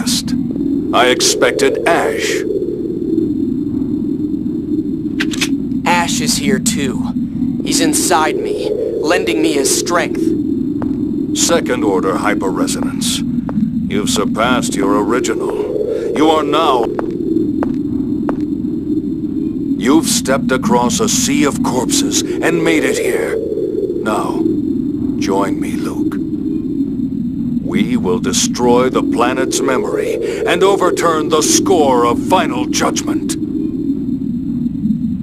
guessed. I expected Ash. Ash is here too. He's inside me, lending me his strength. Second-order hyperresonance. You've surpassed your original. You are now... You've stepped across a sea of corpses and made it here. Now, join me, Luke. We will destroy the planet's memory and overturn the score of final judgment.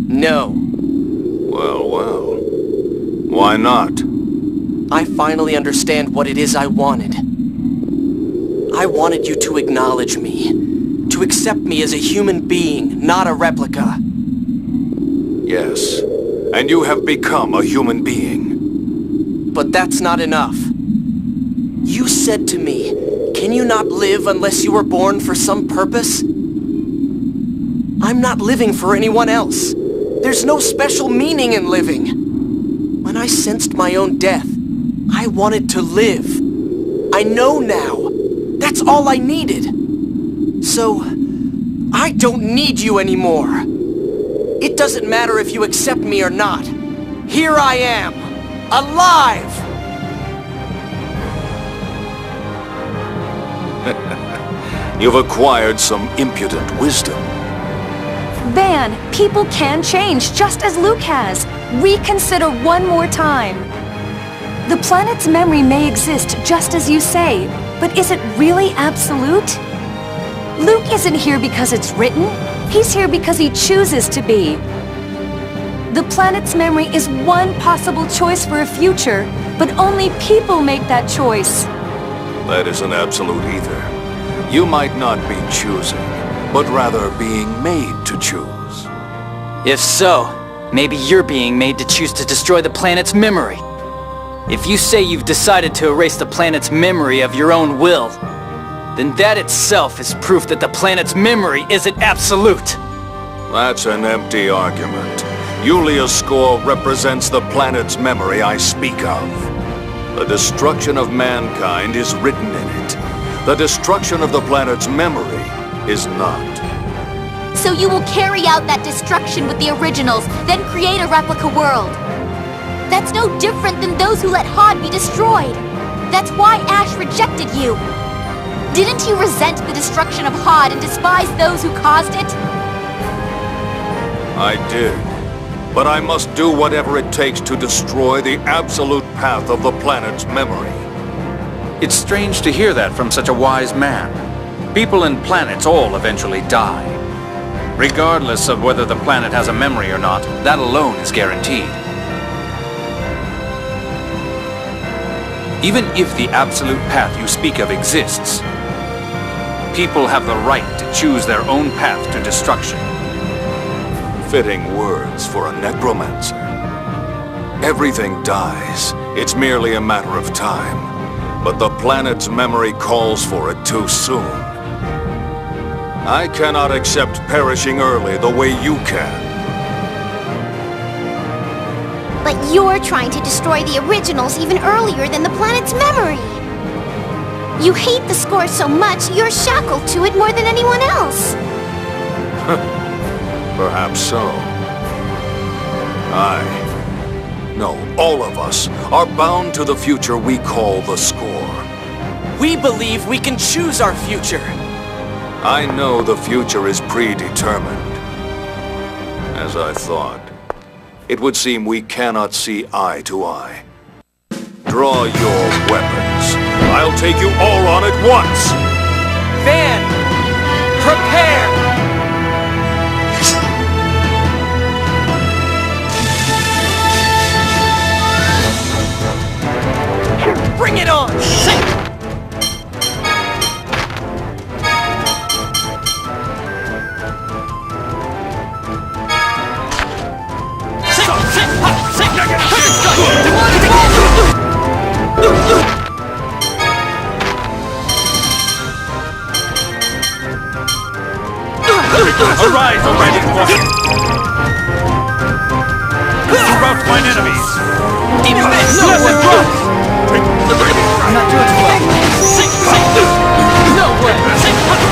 No. Well, well. Why not? I finally understand what it is I wanted. I wanted you to acknowledge me. To accept me as a human being, not a replica. Yes. And you have become a human being. But that's not enough. You said to me, can you not live unless you were born for some purpose? I'm not living for anyone else. There's no special meaning in living. When I sensed my own death, I wanted to live. I know now. That's all I needed. So, I don't need you anymore. It doesn't matter if you accept me or not. Here I am, alive! You've acquired some impudent wisdom. Van, people can change, just as Luke has. Reconsider one more time. The planet's memory may exist, just as you say, but is it really absolute? Luke isn't here because it's written. He's here because he chooses to be. The planet's memory is one possible choice for a future, but only people make that choice. That isn't absolute either. You might not be choosing, but rather being made to choose. If so, maybe you're being made to choose to destroy the planet's memory. If you say you've decided to erase the planet's memory of your own will, then that itself is proof that the planet's memory isn't absolute. That's an empty argument. Yulia's score represents the planet's memory I speak of. The destruction of mankind is written in it. The destruction of the planet's memory is not. So you will carry out that destruction with the originals, then create a replica world. That's no different than those who let Hod be destroyed. That's why Ash rejected you. Didn't you resent the destruction of Hod and despise those who caused it? I did. But I must do whatever it takes to destroy the absolute path of the planet's memory. It's strange to hear that from such a wise man. People and planets all eventually die. Regardless of whether the planet has a memory or not, that alone is guaranteed. Even if the absolute path you speak of exists, people have the right to choose their own path to destruction. Fitting words for a necromancer. Everything dies. It's merely a matter of time. But the planet's memory calls for it too soon. I cannot accept perishing early the way you can. But you're trying to destroy the originals even earlier than the planet's memory. You hate the score so much, you're shackled to it more than anyone else. Perhaps so. No, all of us are bound to the future we call the score. We believe we can choose our future. I know the future is predetermined. As I thought. It would seem we cannot see eye to eye. Draw your weapons. I'll take you all on at once! Van, prepare! Bring it on! Arise, already! Disrupt mine enemies! Even this! Blessed drums! I'm not doing too well. No way!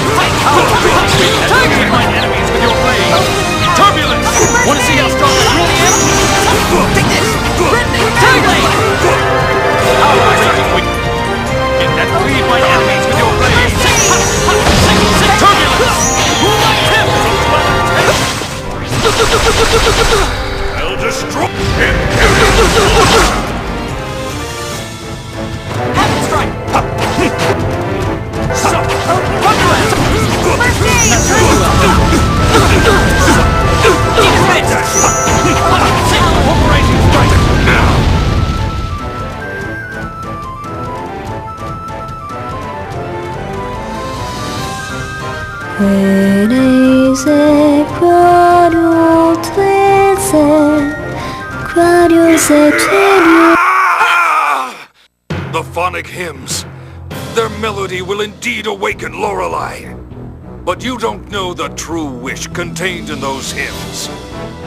I'll destroy Habit strike! The phonic hymns. Their melody will indeed awaken Lorelei. But you don't know the true wish contained in those hymns.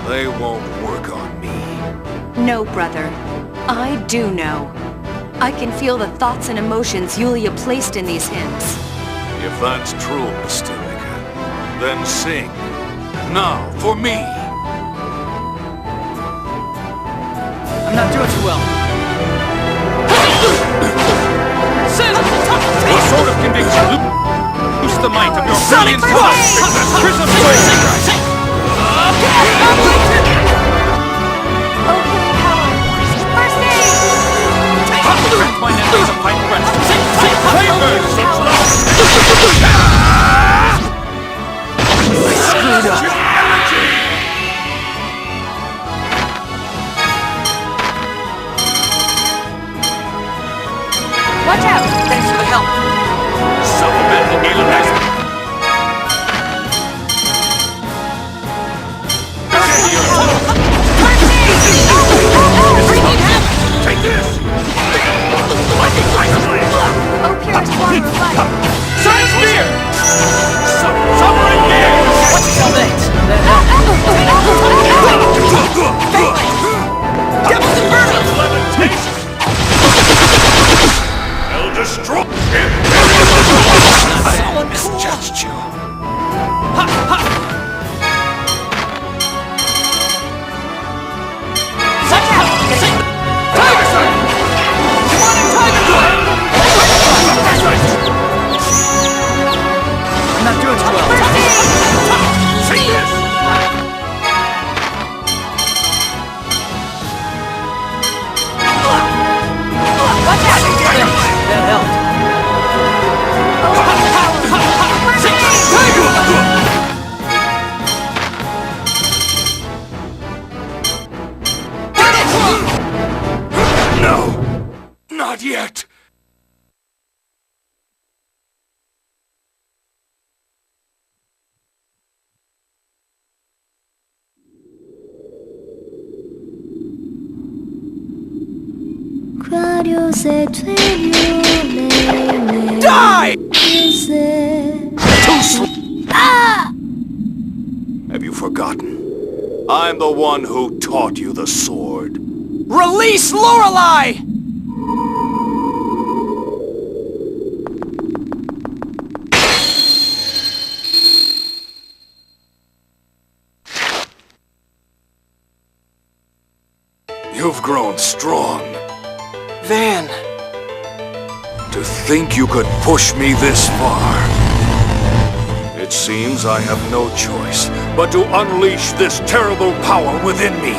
They won't work on me. No, brother. I do know. I can feel the thoughts and emotions Yulia placed in these hymns. If that's true, Mysterica, then sing. Now, for me. I'm not doing too well. A sword of conviction. Loose the might of your brilliant thoughts. Prism Blade. Opening power! First aid! Grant my enemies a fight breath. Flavors! Screwed up. Watch out! Thanks for the help. Supplemental healing. Take this! Lightning Tiger Blade! Oh, purest water of life! Side spear! Submarine gear! What's your legs? Devil's Inferno! Levitation! I'll destroy him! Someone Misjudged you. I'm not doing too well. Take this! That helped. No! Not yet! Die! Too sweet! Have you forgotten? I'm the one who taught you the sword. Release Lorelei! You've grown strong. Van, To think you could push me this far. It seems I have no choice but to unleash this terrible power within me.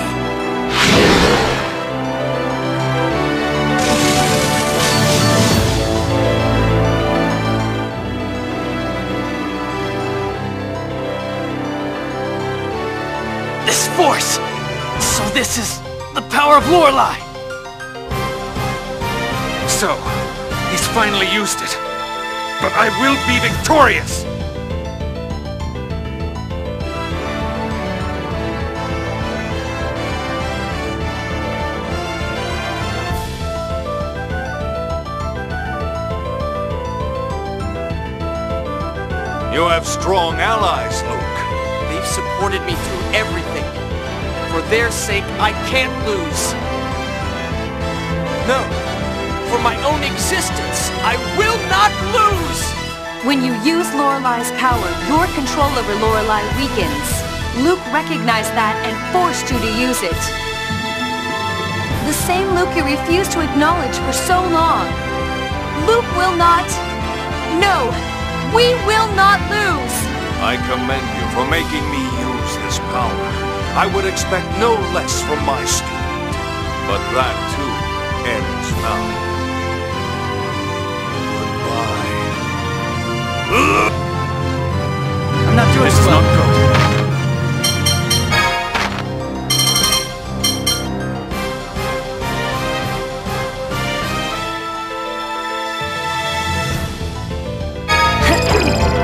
This force! So this is the power of Lorelei! So, he's finally used it. But I will be victorious! You have strong allies, Luke. they've supported me through everything. For their sake, I can't lose. No. For my own existence, I will not lose! When you use Lorelei's power, your control over Lorelei weakens. Luke recognized that and forced you to use it. The same Luke you refused to acknowledge for so long. Luke will not... No! We will not lose! I commend you for making me use this power. I would expect no less from my student. But that, too, ends now. Goodbye. I'm not doing this well. Not good.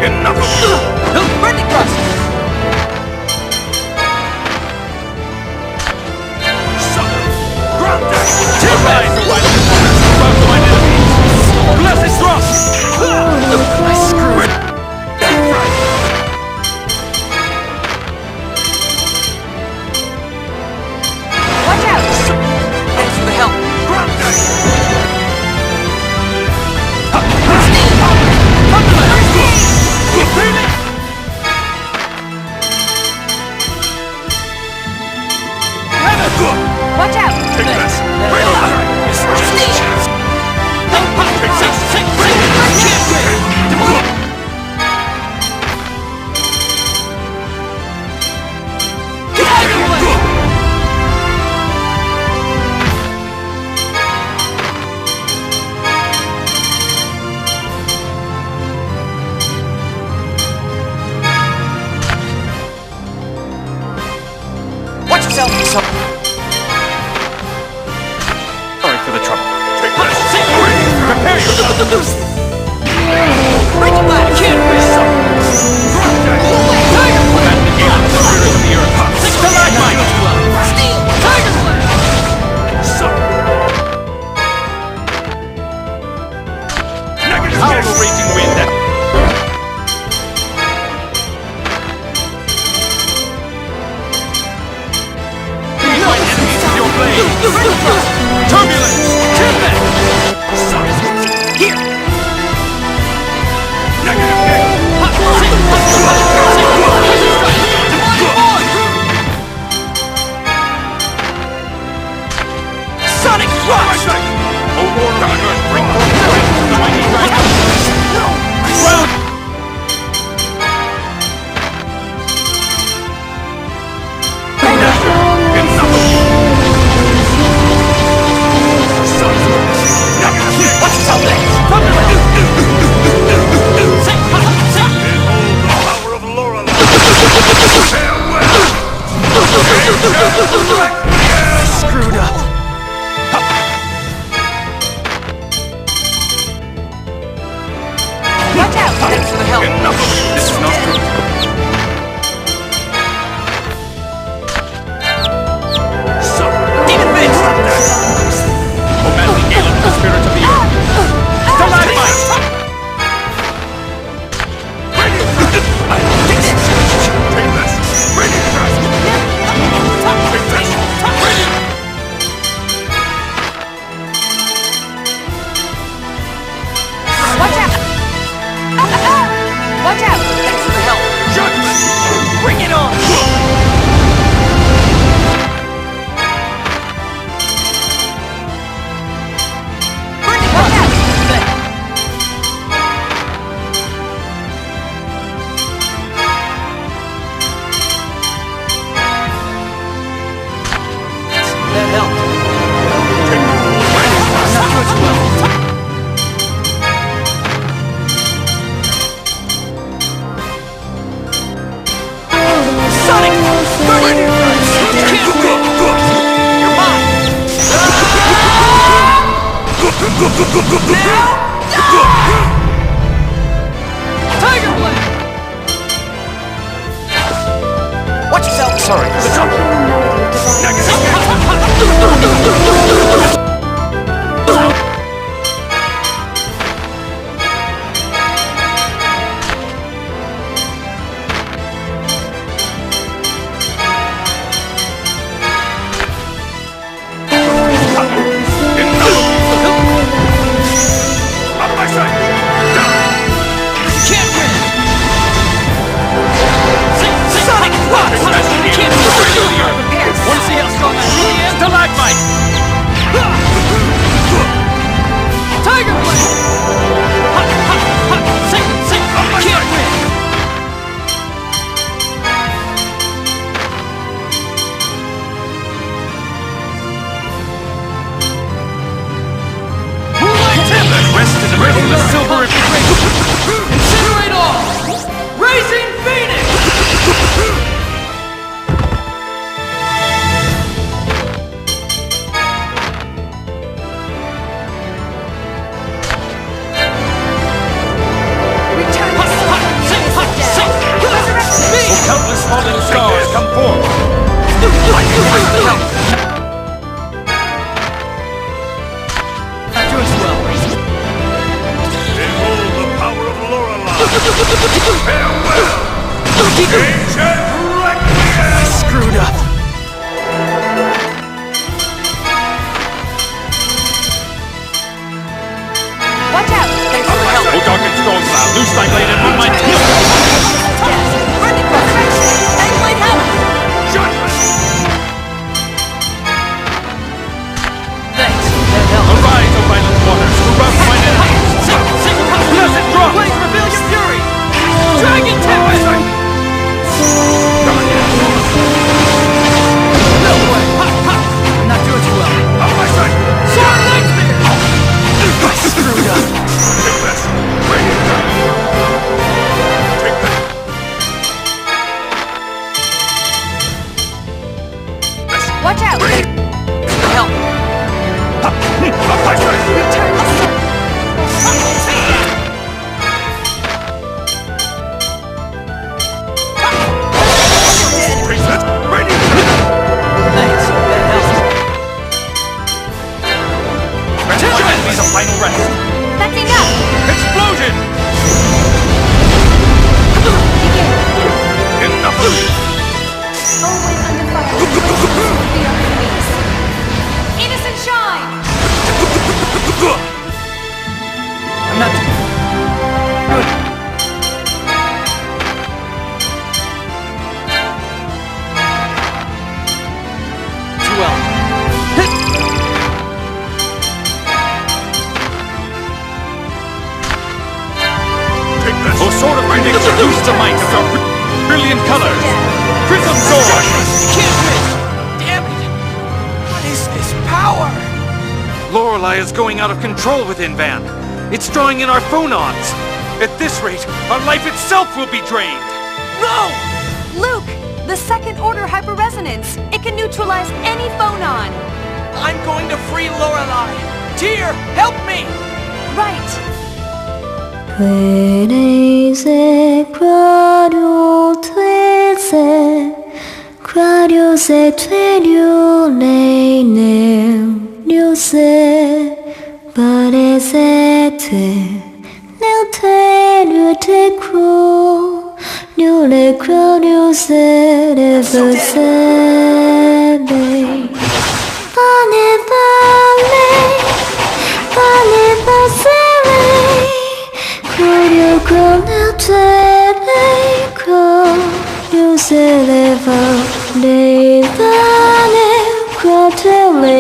Enough of Burning Thrust! Blessed thrust! I screwed. Watch out! Thanks for the help. Watch out! Watch yourself. Sorry for the trouble. Prepare yourself! Break it back. Can't miss something. Powerful raging wind that... My enemies with your blade! Turbulence! Tempest! Here. Sonic thrust! Bring forth the rest of the mighty dragon! Watch yourself there. Power of Lorelei! Screwed up. Watch out! Thanks for the help. Enough of it. This is not good. Demon Fist. Oh, madly Galen, the spirit of the earth! Stalagmite! Watch out! Watch out! Thanks for the help. Bring it on. Watch out! That helped. Not doing well. Sonic! Burning! You're mine! Tiger Blade! Watch yourself! Sorry, the trouble. Wanna see how strong I really am? Stalagmite! Watch out! Help! Return the sword! Thanks, that helped. Enemies a final rest. That's enough! Explosion! Enough! Always under fire. Be our enemies. Innocent shine! I'm not... Good. Too well. Oh, sword of prediction, use the might of your brilliant colors. Prism sword! Can't miss! Damn it! What is this power? Lorelei is going out of control within Van. It's drawing in our phonons. At this rate, our life itself will be drained. No! Luke! The second order hyperresonance. It can neutralize any phonon. I'm going to free Lorelei! Tyr, help me! Right. Querese quadio tuese, quadio se tuelio neu se, parece te, nel tuelio te cru, le quadio se revesebe. Pane vale, pane pasere, quadio con el quadio se leva, levane, quatele.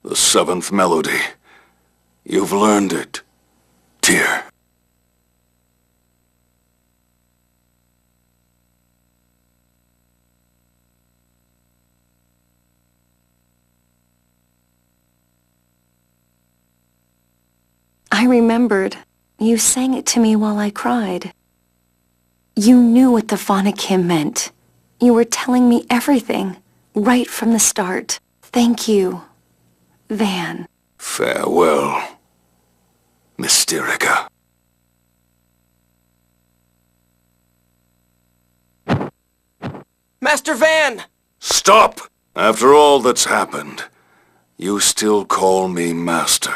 The seventh melody. You've learned it, Tyr. I remembered. You sang it to me while I cried. You knew what the phonic hymn meant. You were telling me everything, right from the start. Thank you, Van. Farewell, Mysterica. Master Van! Stop! After all that's happened, you still call me Master.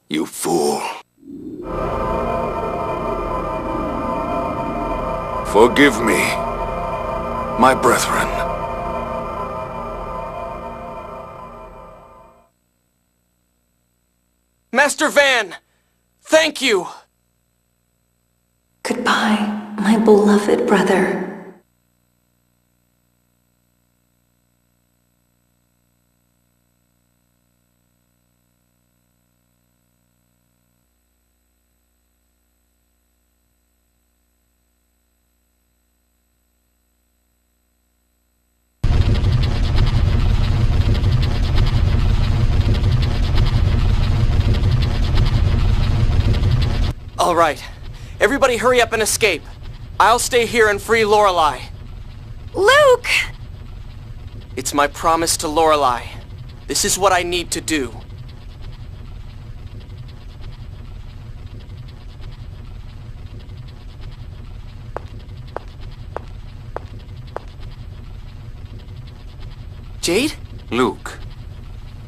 You fool. Forgive me, my brethren. Master Van! Thank you! Goodbye, my beloved brother. All right. Everybody hurry up and escape. I'll stay here and free Lorelei. Luke! It's my promise to Lorelei. This is what I need to do. Jade? Luke,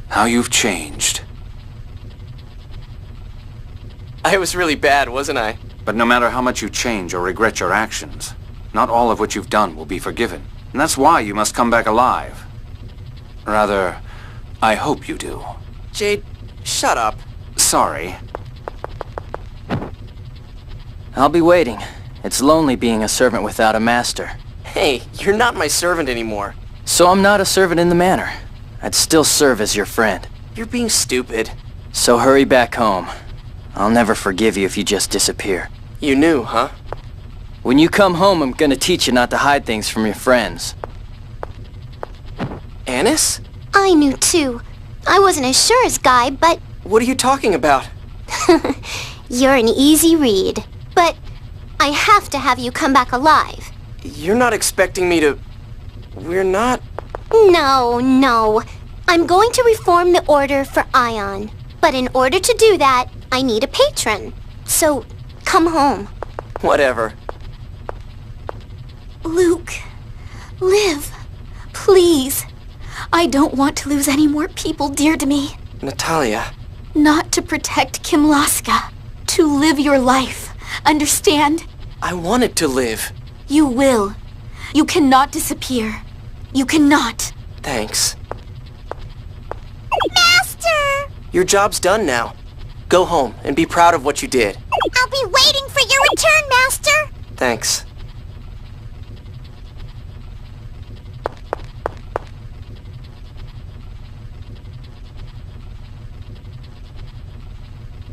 how you've changed. I was really bad, wasn't I? But no matter how much you change or regret your actions, not all of what you've done will be forgiven. And that's why you must come back alive. Rather, I hope you do. Jade, shut up. Sorry. I'll be waiting. It's lonely being a servant without a master. Hey, you're not my servant anymore. So I'm not a servant in the manor. I'd still serve as your friend. You're being stupid. So hurry back home. I'll never forgive you if you just disappear. You knew, huh? When you come home, I'm gonna teach you not to hide things from your friends. Annis? I knew too. I wasn't as sure as Guy, but What are you talking about? you're an easy read. But I have to have you come back alive. You're not expecting me to... We're not... No. I'm going to reform the Order for Ion. But in order to do that, I need a patron. So, come home. Whatever. Luke, live. Please. I don't want to lose any more people dear to me. Natalia. Not to protect Kim Laska. To live your life. Understand? I wanted to live. You will. You cannot disappear. You cannot. Thanks. Master! Your job's done now. Go home and be proud of what you did. I'll be waiting for your return, Master! Thanks.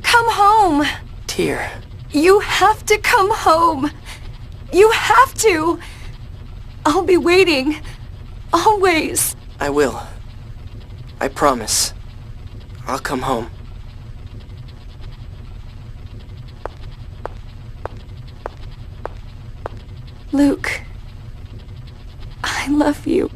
Come home! Tear. You have to come home! You have to! I'll be waiting. Always. I will. I promise. I'll come home. Luke, I love you.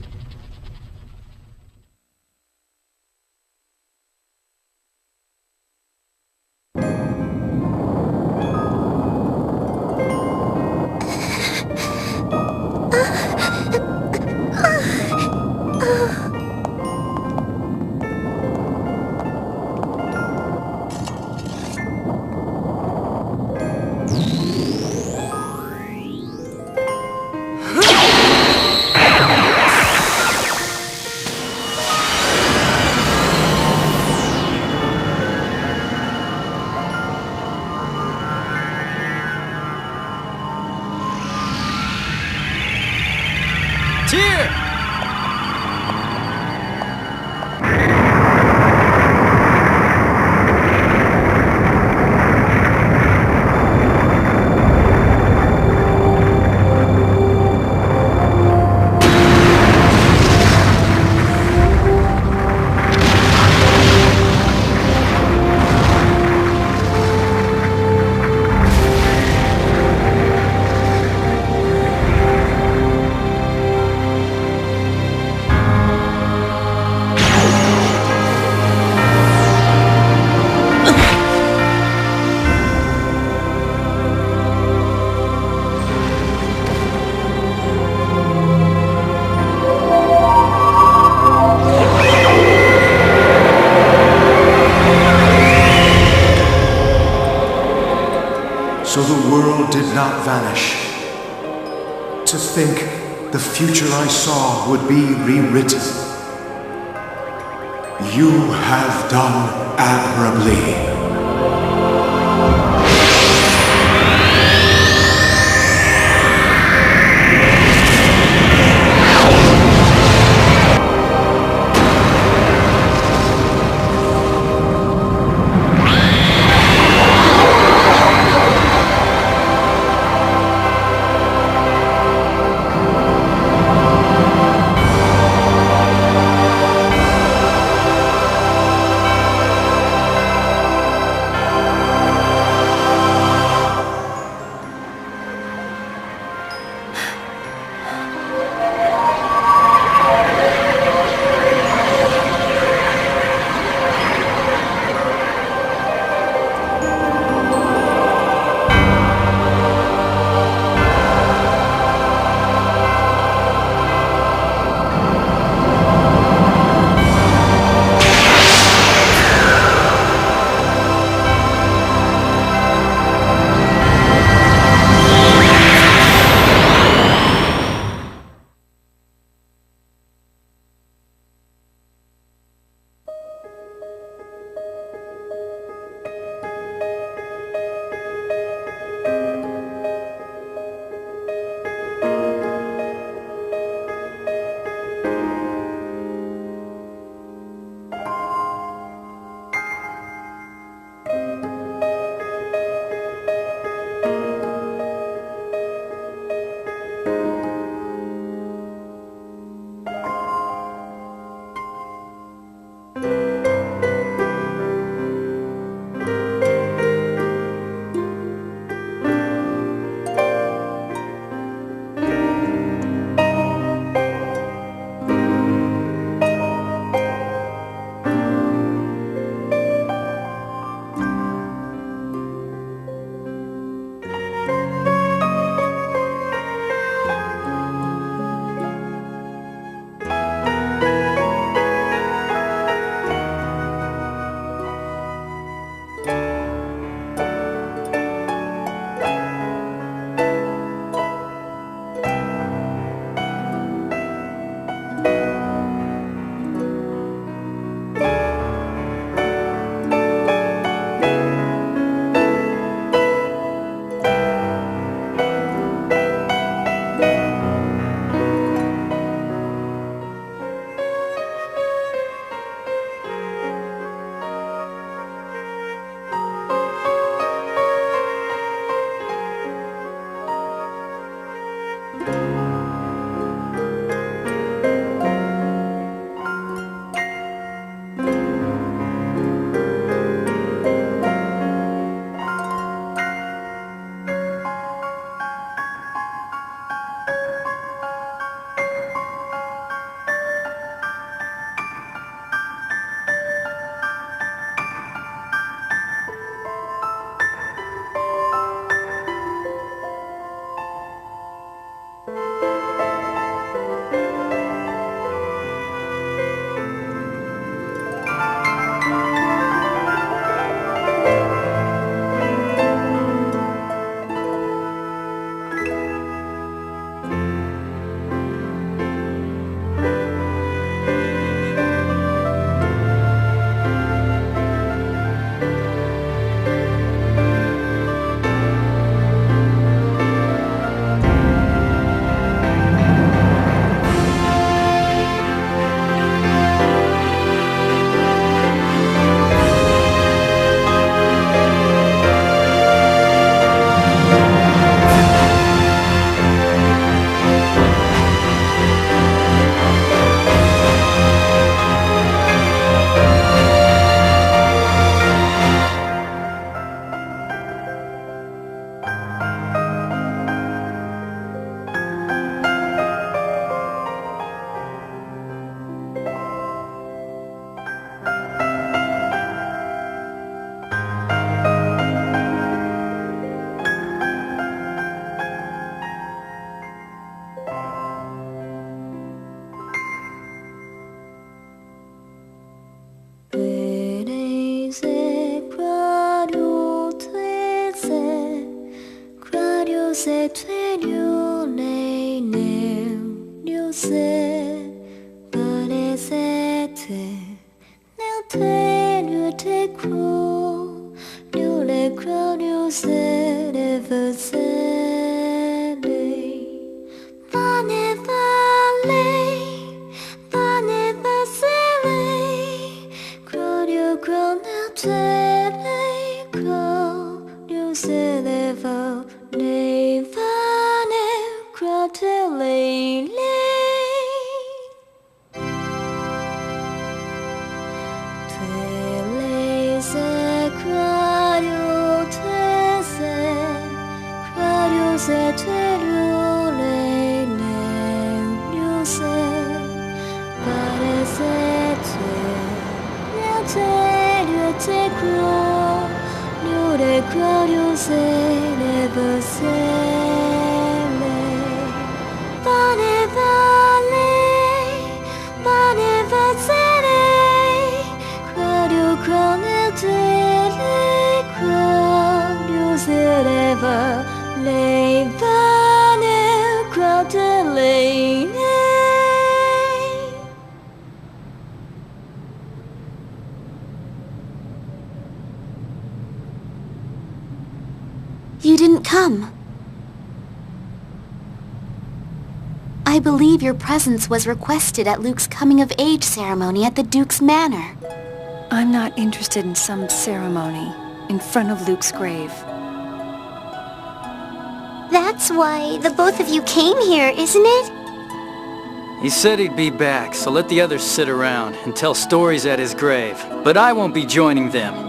Tyr! So the world did not vanish. To think the future I saw would be rewritten. You have done admirably. se parecete nel tenue te cru le crowd se never say pane vale pane basere crowd nel te crowd se never You didn't come. I believe your presence was requested at Luke's coming-of-age ceremony at the Duke's Manor. I'm not interested in some ceremony in front of Luke's grave. That's why the both of you came here, isn't it? He said he'd be back, so let the others sit around and tell stories at his grave. But I won't be joining them.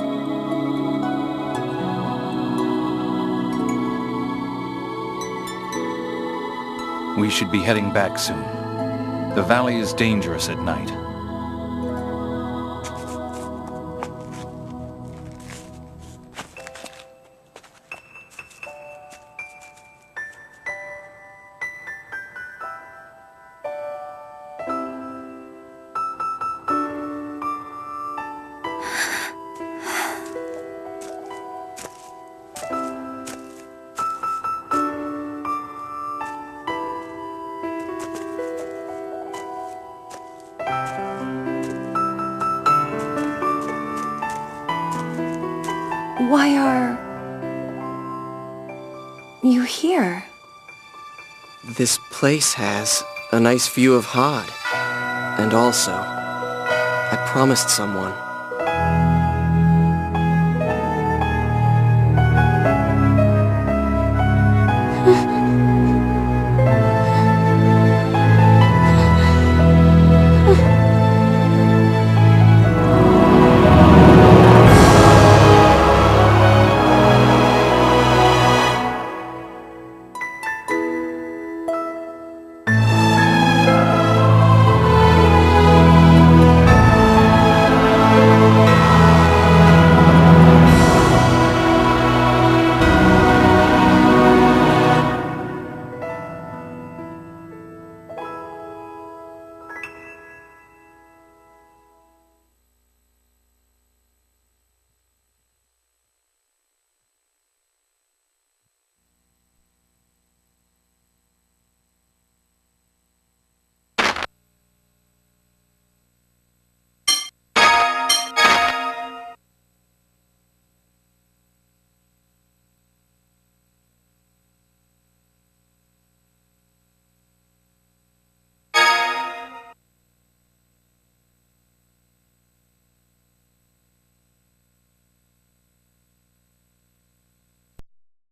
We should be heading back soon. The valley is dangerous at night. Why are you here? This place has a nice view of Hod. And also, I promised someone